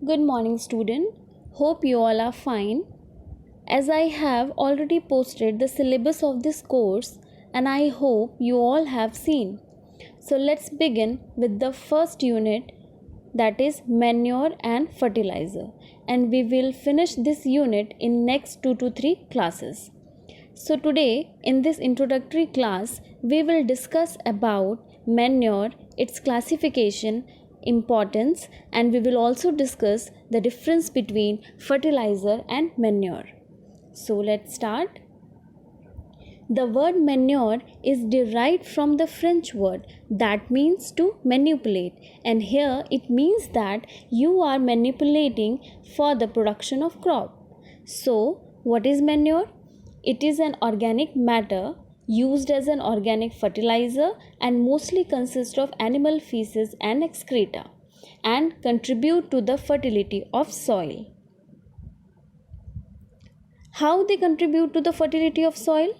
Good morning, student. Hope you all are fine. As I have already posted the syllabus of this course, and I hope you all have seen. So let's begin with the first unit, that is manure and fertilizer, and we will finish this unit in next 2 to 3 classes. So today in this introductory class we will discuss about manure, its classification, importance, and we will also discuss the difference between fertilizer and manure. So let's start. The word manure is derived from the French word that means to manipulate, and here it means that you are manipulating for the production of crop. So what is manure? It is an organic matter used as an organic fertilizer and mostly consists of animal feces and excreta and contribute to the fertility of soil. How they contribute to the fertility of soil?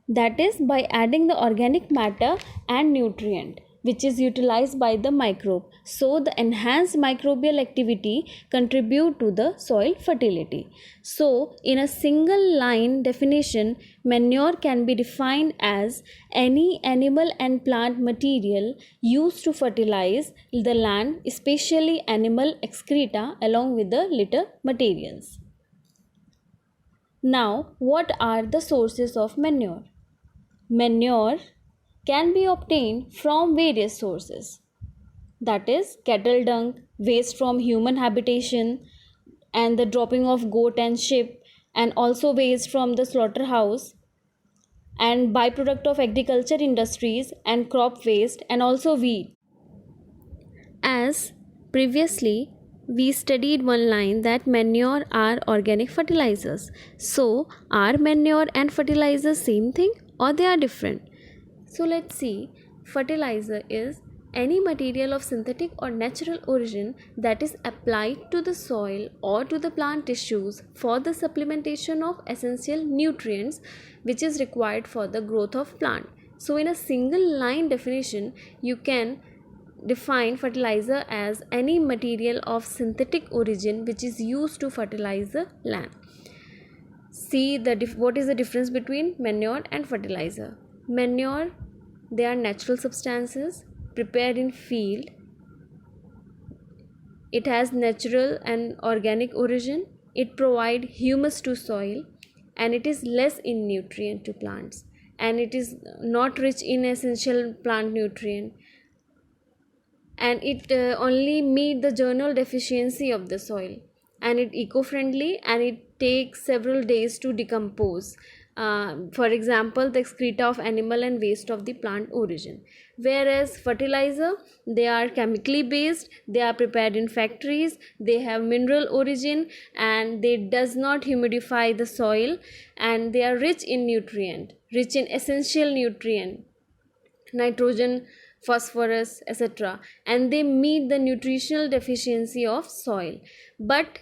That is by adding the organic matter and nutrient which is utilized by the microbe. So the enhanced microbial activity contribute to the soil fertility. So in a single line definition, manure can be defined as any animal and plant material used to fertilize the land, especially animal excreta along with the litter materials. Now, what are the sources of manure? Manure can be obtained from various sources, that is cattle dung, waste from human habitation, and the dropping of goat and sheep, and also waste from the slaughterhouse, and byproduct of agriculture industries and crop waste, and also weed. As previously we studied one line that manure are organic fertilizers. So are manure and fertilizer same thing or they are different? So let's see. Fertilizer is any material of synthetic or natural origin that is applied to the soil or to the plant tissues for the supplementation of essential nutrients which is required for the growth of plant. So in a single line definition, you can define fertilizer as any material of synthetic origin which is used to fertilize the land. See what is the difference between manure and fertilizer. Manure, they are natural substances prepared in field. It has natural and organic origin. It provides humus to soil, and it is less in nutrient to plants, and it is not rich in essential plant nutrient, and it only meet the general deficiency of the soil, and it eco-friendly, and it takes several days to decompose. For example, the excreta of animal and waste of the plant origin. Whereas fertilizer, they are chemically based, they are prepared in factories, they have mineral origin, and they does not humidify the soil, and they are rich in nutrient, rich in essential nutrient, nitrogen, phosphorus, etc., and they meet the nutritional deficiency of soil. But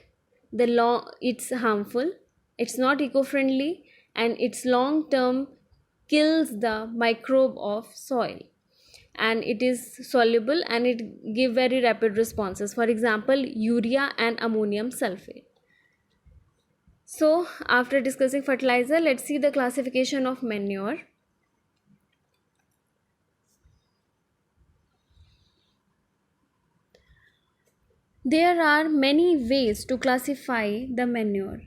it's harmful, it's not eco-friendly, and its long term kills the microbe of soil, and it is soluble, and it give very rapid responses, for example urea and ammonium sulfate. So after discussing fertilizer, let's see the classification of manure. There are many ways to classify the manure.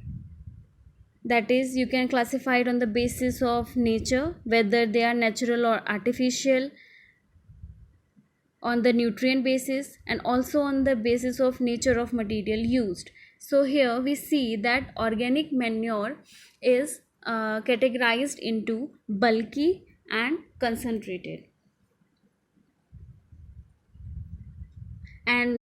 That is, you can classify it on the basis of nature, whether they are natural or artificial, on the nutrient basis, and also on the basis of nature of material used. So here we see that organic manure is categorized into bulky and concentrated. And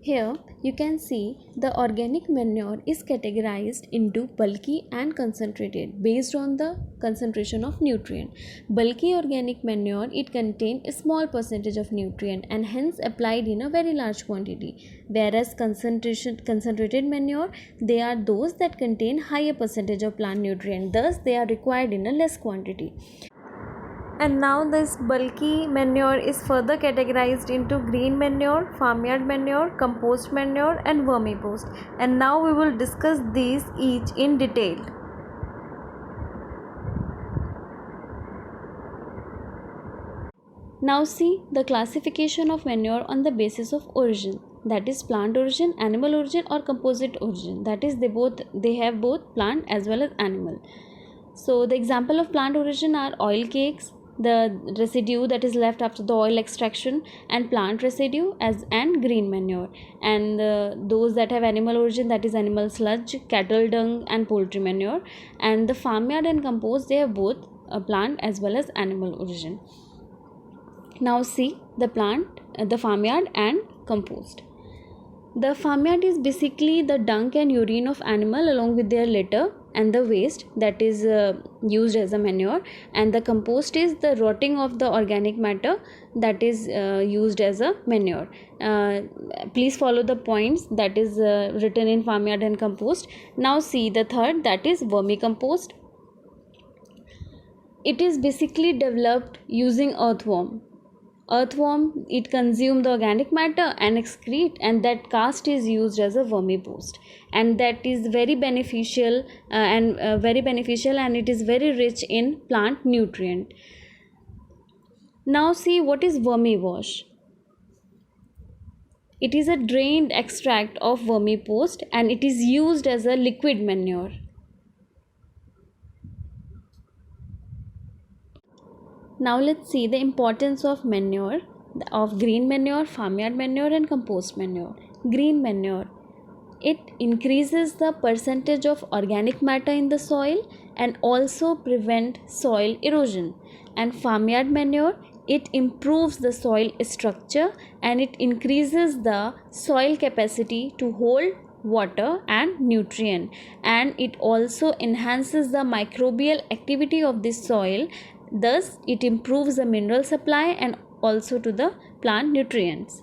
here you can see the organic manure is categorized into bulky and concentrated based on the concentration of nutrient. Bulky organic manure, it contains a small percentage of nutrient and hence applied in a very large quantity, whereas concentrated manure, they are those that contain higher percentage of plant nutrient, thus they are required in a less quantity. And now this bulky manure is further categorized into green manure, farmyard manure, compost manure and vermicompost. And now we will discuss these each in detail. Now see the classification of manure on the basis of origin, that is plant origin, animal origin or composite origin, that is they have both plant as well as animal. So the example of plant origin are oil cakes, the residue that is left after the oil extraction, and plant residue and green manure. And those that have animal origin, that is animal sludge, cattle dung and poultry manure. And the farmyard and compost, they have both plant as well as animal origin. Now see the farmyard and compost. The farmyard is basically the dung and urine of animal along with their litter and the waste that is used as a manure, and the compost is the rotting of the organic matter that is used as a manure. Please follow the points that is written in farmyard and compost. Now see the third, that is vermicompost. It is basically developed using earthworm. It consumes the organic matter and excrete, and that cast is used as a vermicompost, and that is very beneficial and it is very rich in plant nutrient. Now see what is vermiwash. It is a drained extract of vermicompost and it is used as a liquid manure. Now let's see the importance of manure, of green manure, farmyard manure and compost manure. Green manure, it increases the percentage of organic matter in the soil and also prevent soil erosion. And farmyard manure, it improves the soil structure and it increases the soil capacity to hold water and nutrient, and it also enhances the microbial activity of the soil. Thus it improves the mineral supply and also to the plant nutrients.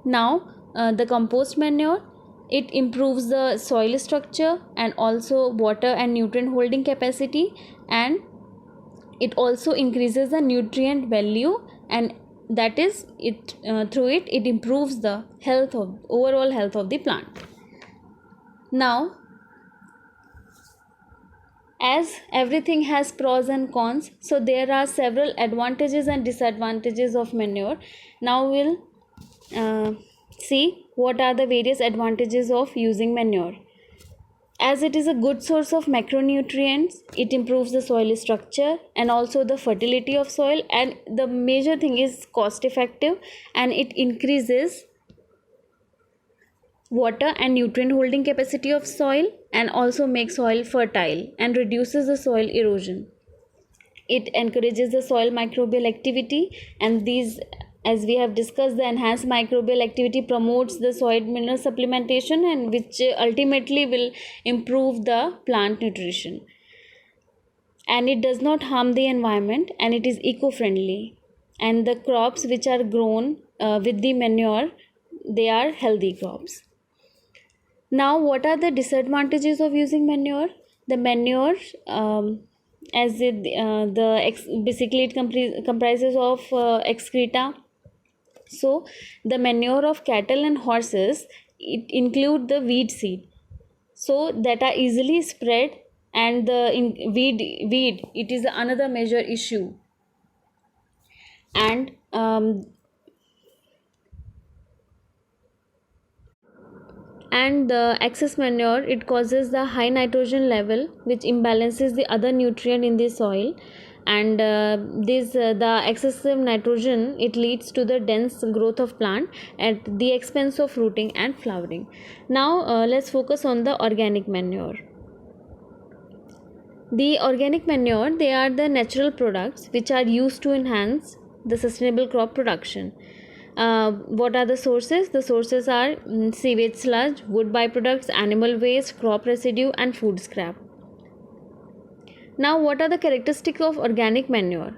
Now the compost manure, it improves the soil structure and also water and nutrient holding capacity, and it also increases the nutrient value, and that is it through it improves the overall health of the plant. Now, as everything has pros and cons, so there are several advantages and disadvantages of manure. Now we'll see what are the various advantages of using manure. As it is a good source of macronutrients, it improves the soil structure and also the fertility of soil, and the major thing is cost effective, and it increases water and nutrient holding capacity of soil and also makes soil fertile and reduces the soil erosion. It encourages the soil microbial activity, and these, as we have discussed, the enhanced microbial activity promotes the soil mineral supplementation, and which ultimately will improve the plant nutrition. And it does not harm the environment, and it is eco-friendly, and the crops which are grown with the manure, they are healthy crops. Now, what are the disadvantages of using manure? The manure, basically it comprises of excreta. So, the manure of cattle and horses, it include the weed seed, so that are easily spread, and the weed it is another major issue. And the excess manure, it causes the high nitrogen level, which imbalances the other nutrient in the soil, and the excessive nitrogen, it leads to the dense growth of plant at the expense of fruiting and flowering. Now let's focus on the organic manure. The organic manure, they are the natural products which are used to enhance the sustainable crop production. What are the sources? The sources are sewage sludge, wood byproducts, animal waste, crop residue and food scrap. Now, what are the characteristics of organic manure?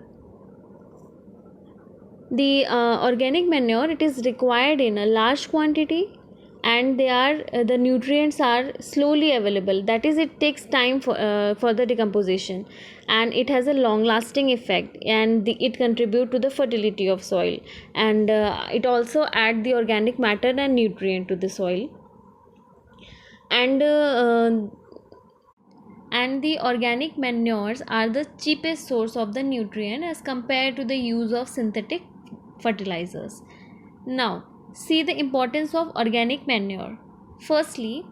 The organic manure, it is required in a large quantity, and they are the nutrients are slowly available, that is it takes time for the decomposition, and it has a long lasting effect, and it contribute to the fertility of soil, and it also add the organic matter and nutrient to the soil, and the organic manures are the cheapest source of the nutrient as compared to the use of synthetic fertilizers. Now, see the importance of organic manure. Firstly,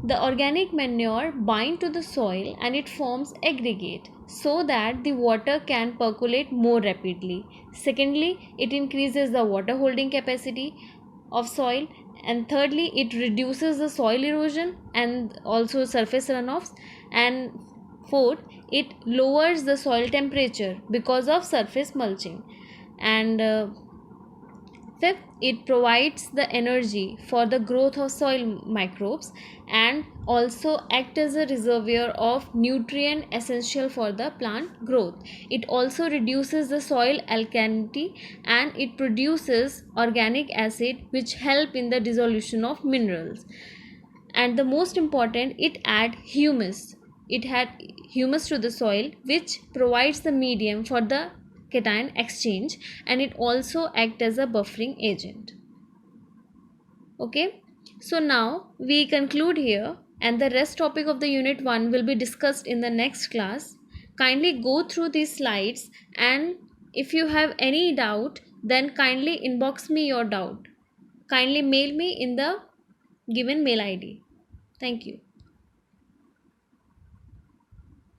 the organic manure bind to the soil and it forms aggregate so that the water can percolate more rapidly. Secondly, it increases the water holding capacity of soil, and thirdly it reduces the soil erosion and also surface runoffs, and fourth it lowers the soil temperature because of surface mulching, and fifth, it provides the energy for the growth of soil microbes and also act as a reservoir of nutrient essential for the plant growth. It also reduces the soil alkalinity and it produces organic acid which help in the dissolution of minerals. And the most important, it add humus. It had humus to the soil which provides the medium for the cation exchange, and it also act as a buffering agent. Okay, so now we conclude here, and the rest topic of the unit 1 will be discussed in the next class. Kindly go through these slides, and if you have any doubt then kindly inbox me your doubt. Kindly mail me in the given mail id. Thank you.